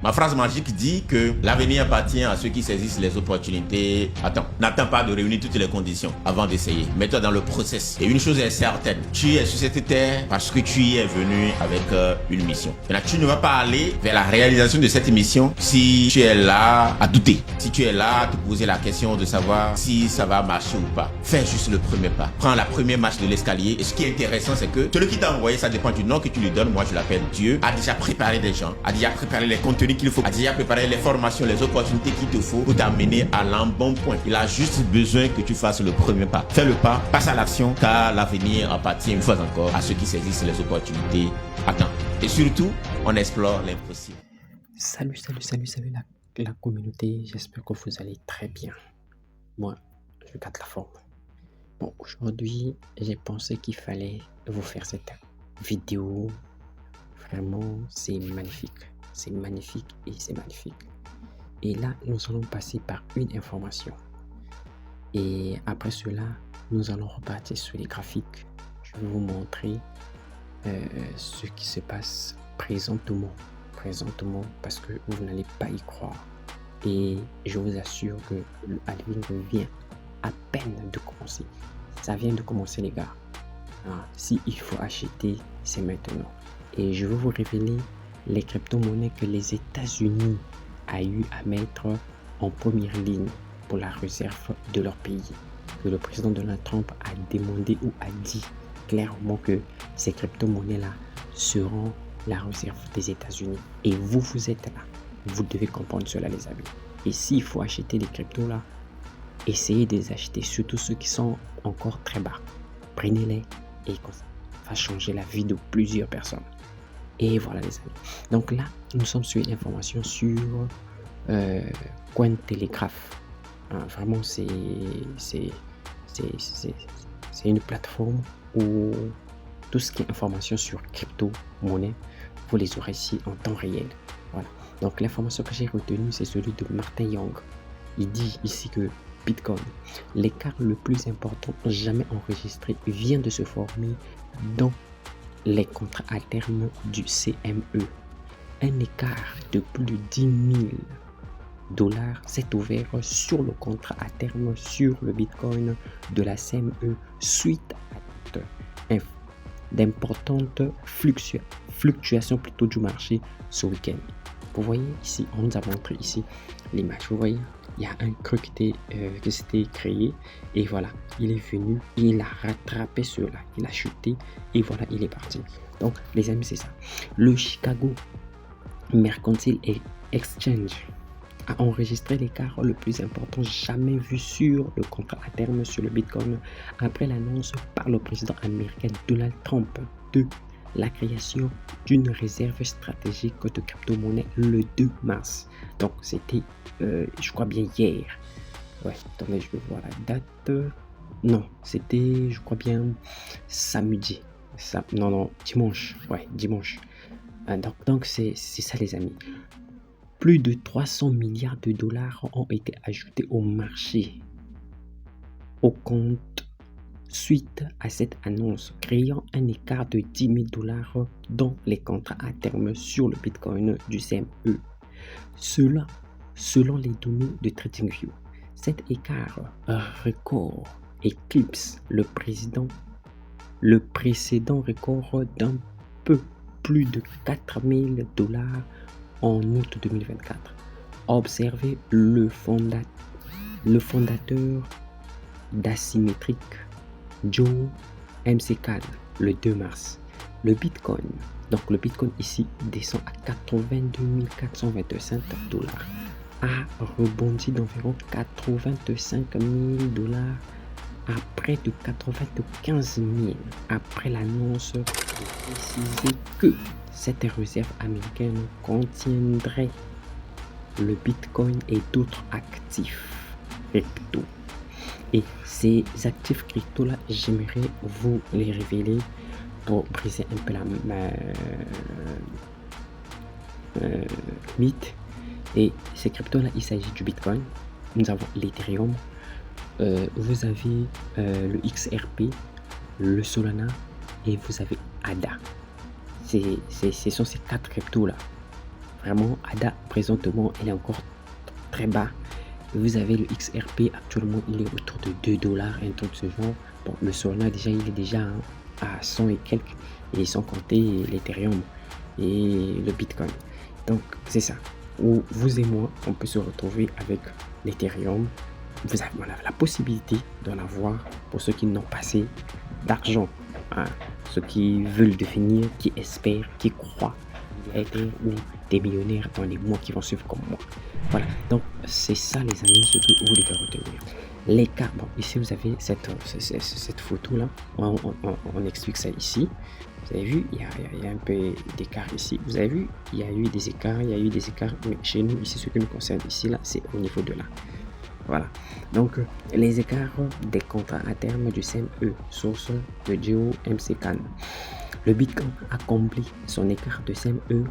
Ma phrase magique dit que l'avenir appartient à ceux qui saisissent les opportunités. Attends, n'attends pas de réunir toutes les conditions avant d'essayer. Mets-toi dans le process. Et une chose est certaine, tu es sur cette terre parce que tu y es venu avec une mission. Maintenant, tu ne vas pas aller vers la réalisation de cette mission si tu es là à douter. Si tu es là à te poser la question de savoir si ça va marcher ou pas. Fais juste le premier pas. Prends la première marche de l'escalier. Et ce qui est intéressant, c'est que celui qui t'a envoyé, ça dépend du nom que tu lui donnes. Moi, je l'appelle Dieu, a déjà préparé des gens, a déjà préparé les contenus qu'il faut, a déjà préparé les formations, les opportunités qu'il te faut pour t'amener à l'embonpoint. Il a juste besoin que tu fasses le premier pas. Fais le pas, passe à l'action, car l'avenir appartient une fois encore à ceux qui saisissent les opportunités. Attends. Et surtout, on explore l'impossible. Salut la communauté, j'espère que vous allez très bien. Moi, je garde la forme. Bon, aujourd'hui, j'ai pensé qu'il fallait vous faire cette vidéo. Vraiment, c'est magnifique. C'est magnifique et c'est magnifique. Et là, nous allons passer par une information. Et après cela, nous allons repartir sur les graphiques. Je vais vous montrer ce qui se passe présentement, parce que vous n'allez pas y croire. Et je vous assure que le Halloween vient à peine de commencer. Ça vient de commencer, les gars. Si il faut acheter, c'est maintenant. Et je vais vous révéler les crypto-monnaies que les États-Unis a eu à mettre en première ligne pour la réserve de leur pays. Que le président Donald Trump a demandé ou a dit clairement que ces crypto-monnaies-là seront la réserve des États-Unis. Et vous êtes là. Vous devez comprendre cela, les amis. Et s'il faut acheter les cryptos là, essayez de les acheter, surtout ceux qui sont encore très bas. Prenez-les et ça va changer la vie de plusieurs personnes. Et voilà, les amis. Donc là, nous sommes sur une information sur Cointelegraph. Vraiment, c'est une plateforme où tout ce qui est information sur crypto-monnaie, vous les aurez ici en temps réel. Voilà. Donc l'information que j'ai retenue, c'est celui de Martin Young. Il dit ici que Bitcoin, l'écart le plus important jamais enregistré, vient de se former dans les contrats à terme du CME. Un écart de plus de 10 000 $ s'est ouvert sur le contrat à terme sur le Bitcoin de la CME suite à d'importantes fluctuations plutôt du marché ce week-end. Vous voyez ici, on nous a montré ici l'image. Vous voyez, il y a un creux qui s'était créé et voilà, il est venu, il a rattrapé cela, il a chuté et voilà, il est parti. Donc les amis, c'est ça. Le Chicago Mercantile Exchange a enregistré l'écart le plus important jamais vu sur le contrat à terme sur le Bitcoin après l'annonce par le président américain Donald Trump de la création d'une réserve stratégique de crypto-monnaie le 2 mars. Donc c'était, je crois bien hier. Ouais, attendez, je vais voir la date. Non, c'était, je crois bien, samedi. Dimanche. Ouais, dimanche. Donc c'est ça, les amis. Plus de 300 milliards de dollars ont été ajoutés au marché, au compte, suite à cette annonce, créant un écart de 10 000 $ dans les contrats à terme sur le Bitcoin du CME. Cela, selon les données de TradingView, cet écart record éclipse le précédent record d'un peu plus de 4 000 $ en août 2024. Observez le fondateur d'Asymmetric, Joe McCann, le 2 mars. Le Bitcoin ici descend à 82 425 $, a rebondi d'environ 85 000 $ à près de 95 000 après l'annonce de préciser que cette réserve américaine contiendrait le Bitcoin et d'autres actifs crypto. Et ces actifs crypto là, j'aimerais vous les révéler pour briser un peu la mythe. Et ces cryptos là, il s'agit du Bitcoin. Nous avons l'Ethereum. Vous avez le XRP, le Solana et vous avez ADA. Ce sont ces 4 cryptos là. Vraiment, ADA, présentement, elle est encore très bas. Vous avez le XRP, actuellement, il est autour de 2 dollars, un truc de ce genre. Bon, le Solana, déjà, il est déjà à 100 et quelques, et sans compter l'Ethereum et le Bitcoin. Donc, c'est ça. Où vous et moi, on peut se retrouver avec l'Ethereum. Vous avez la possibilité d'en avoir pour ceux qui n'ont pas assez d'argent, hein, ceux qui veulent devenir, qui espèrent, qui croient être ou des millionnaires dans les mois qui vont suivre comme moi. Voilà, donc c'est ça les amis, ce que vous devez retenir. L'écart, bon, ici vous avez cette photo là, on explique ça ici. Vous avez vu, il y a un peu d'écart ici. Vous avez vu, il y a eu des écarts, mais chez nous, ici, ce qui nous concerne ici, là, c'est au niveau de là. Voilà. Donc, les écarts des contrats à terme du CME, source de Geo MCCAN. Le Bitcoin a comblé son écart de CME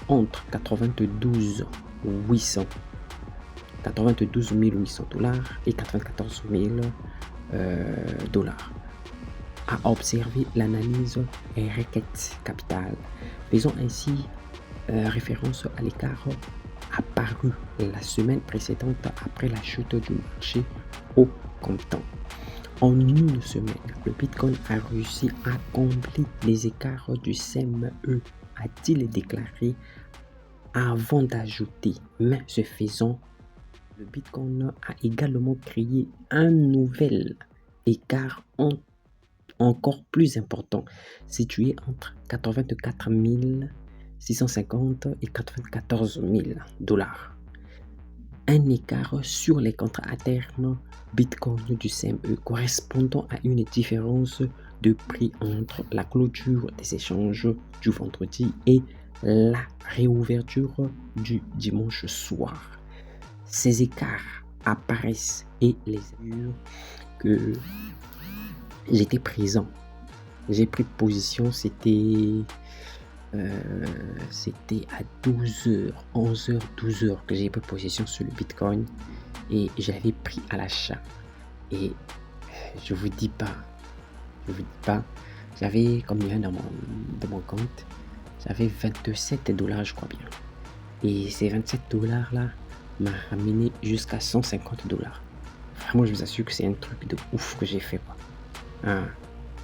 entre 92 800 dollars et 94 000 dollars. A observé l'analyse Requête Capital, faisant ainsi référence à l'écart apparu la semaine précédente après la chute du marché au comptant. En une semaine, le Bitcoin a réussi à combler les écarts du CME, a-t-il déclaré avant d'ajouter, mais ce faisant, le Bitcoin a également créé un nouvel écart encore plus important, situé entre 84 650 et 94 000 dollars. Un écart sur les contrats à terme Bitcoin du CME correspondant à une différence de prix entre la clôture des échanges du vendredi et la réouverture du dimanche soir. Ces écarts apparaissent et les allures que j'étais présent. J'ai pris position, c'était à 12h, 11h, 12h que j'ai pris position sur le Bitcoin et j'avais pris à l'achat. Et je vous dis pas, j'avais combien dans mon compte? J'avais 27 dollars, je crois bien. Et ces 27 dollars là m'a ramené jusqu'à 150 dollars. Vraiment, je vous assure que c'est un truc de ouf que j'ai fait, quoi.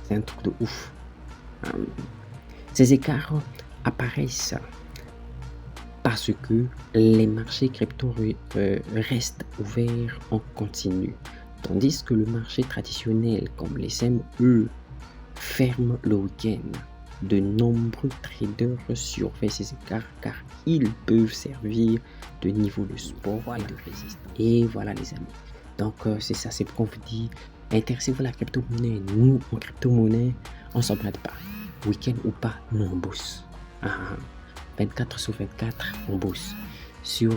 C'est un truc de ouf. Ces écarts apparaissent parce que les marchés crypto restent ouverts en continu, tandis que le marché traditionnel comme les CME ferme le week-end. De nombreux traders surveillent ces écarts car ils peuvent servir de niveau de support et de résistance. Et voilà les amis. Donc c'est ça, c'est pourquoi on vous dit, intéressez-vous à la crypto-monnaie. Nous, en crypto-monnaie, on ne s'en plaint pas. Week-end ou pas, nous on bosse. 24 sur 24, on bosse. Sur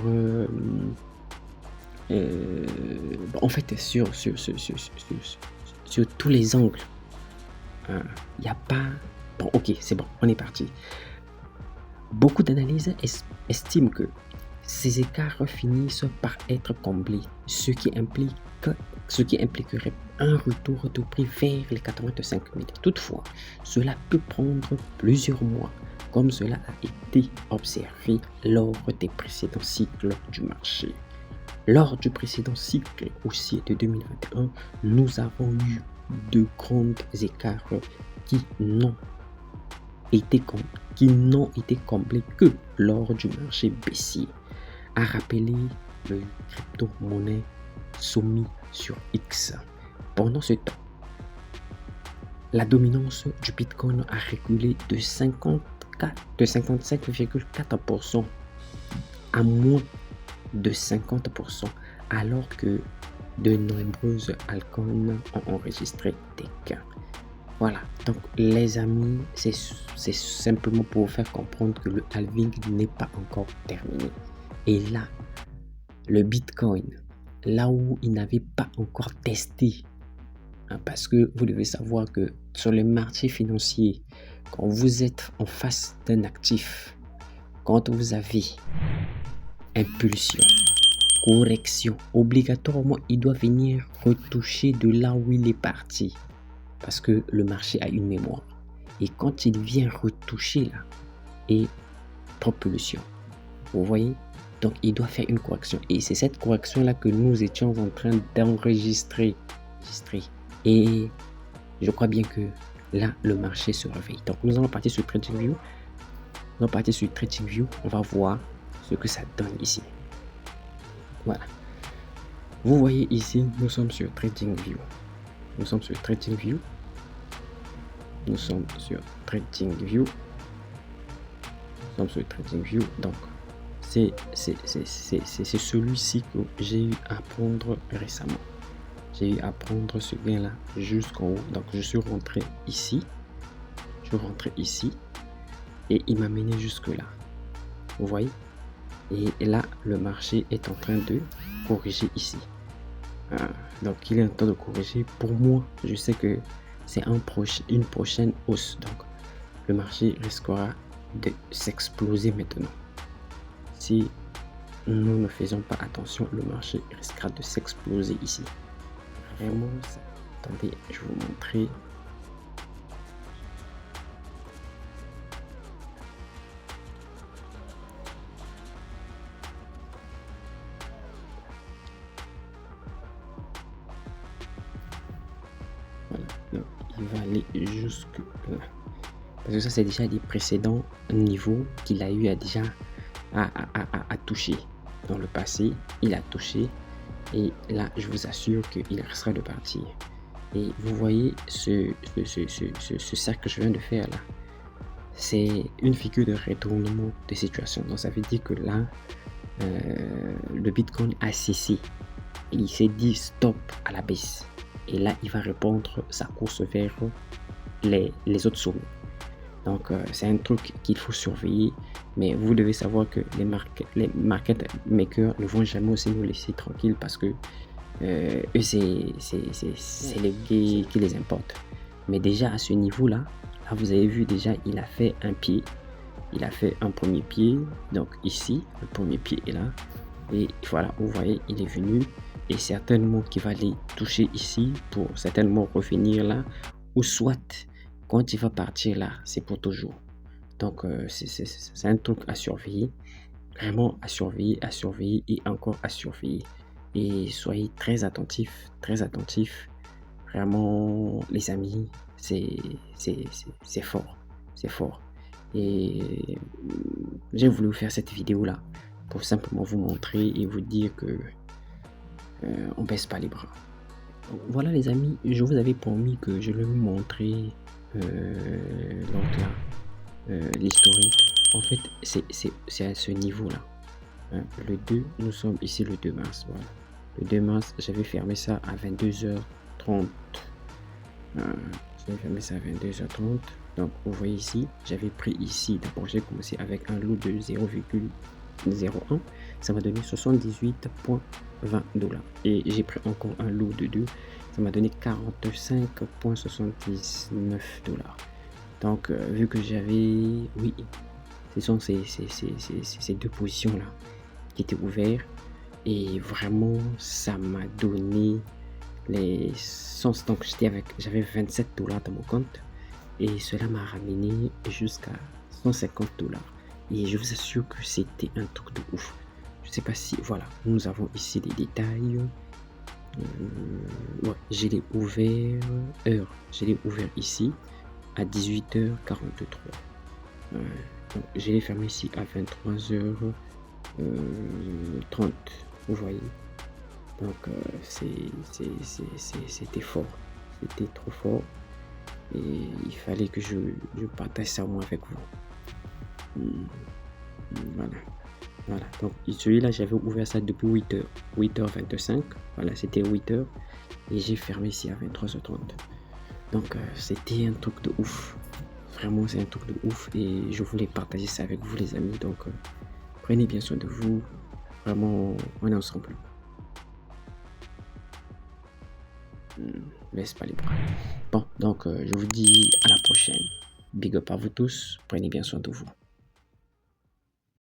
en fait, sur tous les angles. Il n'y a pas... Bon, ok, c'est bon, on est parti. Beaucoup d'analyses estiment que ces écarts finissent par être comblés, ce qui impliquerait un retour de prix vers les 85 000. Toutefois, cela peut prendre plusieurs mois, comme cela a été observé lors des précédents cycles du marché. Lors du précédent cycle aussi de 2021, nous avons eu de grands écarts qui n'ont été comblés que lors du marché baissier, a rappelé le crypto-monnaie Somi sur X. Pendant ce temps, la dominance du Bitcoin a reculé de 55,4% à moins de 50%, alors que de nombreuses altcoins ont enregistré des gains. Voilà, donc les amis, c'est simplement pour vous faire comprendre que le halving n'est pas encore terminé. Et là, le Bitcoin, là où il n'avait pas encore testé, parce que vous devez savoir que sur le marché financier, quand vous êtes en face d'un actif, quand vous avez impulsion, correction, obligatoirement, il doit venir retoucher de là où il est parti. Parce que le marché a une mémoire. Et quand il vient retoucher là, et propulsion. Vous voyez? Donc, il doit faire une correction. Et c'est cette correction-là que nous étions en train d'enregistrer. Et je crois bien que là, le marché se réveille. Donc, nous allons partir sur TradingView. On va voir ce que ça donne ici. Voilà. Vous voyez ici, nous sommes sur TradingView. Donc, c'est celui-ci que j'ai eu à prendre récemment. J'ai eu à prendre ce gain-là jusqu'en haut. Donc, je suis rentré ici. Et il m'a mené jusque là. Vous voyez? Et là, le marché est en train de corriger ici. Donc, il est en train de corriger. Pour moi, je sais que c'est une prochaine hausse. Donc, le marché risquera de s'exploser maintenant. Si nous ne faisons pas attention, le marché risquera de s'exploser ici. Vraiment, attendez, je vais vous montrer. Voilà, donc il va aller jusque là. Parce que ça, c'est déjà des précédents niveaux qu'il a eu déjà à toucher. Dans le passé, il a touché. Et là, je vous assure qu'il restera de partir. Et vous voyez ce cercle que je viens de faire là. C'est une figure de retournement de situation. Donc, ça veut dire que là, le Bitcoin a cessé. Et il s'est dit stop à la baisse. Et là, il va reprendre sa course vers les autres sommets. Donc, c'est un truc qu'il faut surveiller. Mais vous devez savoir que les market makers ne vont jamais aussi nous laisser tranquilles parce que eux, c'est les gays qui les importent. Mais déjà, à ce niveau-là, là, vous avez vu déjà, il a fait un pied. Il a fait un premier pied. Donc, ici, le premier pied est là. Et voilà, vous voyez, il est venu. Et certainement qu'il va aller toucher ici pour certainement revenir là. Ou soit, quand il va partir là, c'est pour toujours. Donc, c'est un truc à surveiller. Vraiment à surveiller et encore à surveiller. Et soyez très attentifs. Vraiment, les amis, c'est fort. C'est fort. Et j'ai voulu faire cette vidéo là pour simplement vous montrer et vous dire que on baisse pas les bras. Donc, voilà les amis, je vous avais promis que je vais vous montrer donc là l'historique. En fait, c'est à ce niveau là. Le 2, nous sommes ici le 2 mars. Voilà. Le 2 mars, j'avais fermé ça à 22h30. J'avais fermé ça à 22h30. Donc, vous voyez ici, j'avais pris ici. D'abord, j'ai commencé avec un lot de 0,01. Ça m'a donné 78,20 $. Et j'ai pris encore un lot de 2. Ça m'a donné 45,79 $. Donc, vu que j'avais... Oui, ce sont ces deux positions-là qui étaient ouvertes. Et vraiment, ça m'a donné les 100. Donc, j'avais 27 $ dans mon compte. Et cela m'a ramené jusqu'à 150 $. Et je vous assure que c'était un truc de ouf. Je sais pas si... Voilà, nous avons ici des détails. Ouais, je l'ai ouvert... Je l'ai ouvert ici à 18h43. Donc, je l'ai fermé ici à 23h30. Vous voyez. Donc, c'était fort. C'était trop fort. Et il fallait que je partage ça moi avec vous. Voilà. Donc, celui-là, j'avais ouvert ça depuis 8h25. Voilà, c'était 8h. Et j'ai fermé ici à 23h30. Donc, c'était un truc de ouf. Vraiment, c'est un truc de ouf. Et je voulais partager ça avec vous, les amis. Donc, prenez bien soin de vous. Vraiment, on est ensemble. Laisse pas les bras. Bon, donc, je vous dis à la prochaine. Big up à vous tous. Prenez bien soin de vous.